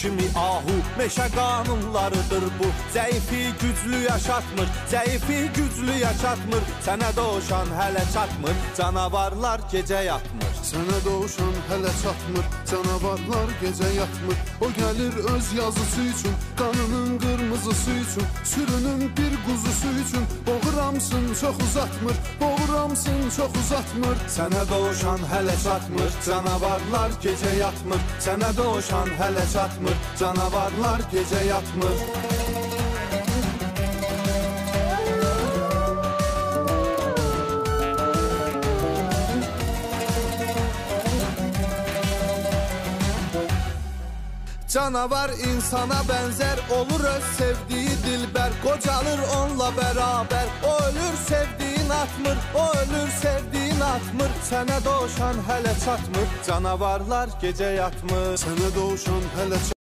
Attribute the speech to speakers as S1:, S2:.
S1: kimi ahu, meşə qanunlarıdır bu. Zəifi güclü yaşatmır, zəifi güclü yaşatmır. Sənə doğuşan hələ çatmır, canavarlar gecə yatmır.
S2: Sənə doğuşan hələ çatmır, canavarlar gecə yatmır. O gəlir öz yazısı üçün, qanının qırmızısı üçün, sürünün bir quzusu üçün. Boğuramsın çox uzatmır, boğuramsın çox uzatmır.
S1: Sənə doğuşan hələ çatmır, canavarlar gecə yatmır. Sənə doğuşan hələ çatmır, canavarlar gecə yatmır. Canavar insana bənzər, olur öz sevdiyi dilbər. Qocalır onunla bərabər, o ölür sevdiyin atmır, o ölür sevdiyin atmır. Sənə doğuşan hələ çatmır, canavarlar gecə yatmır.
S2: Sənə doğuşan hələ çatmır.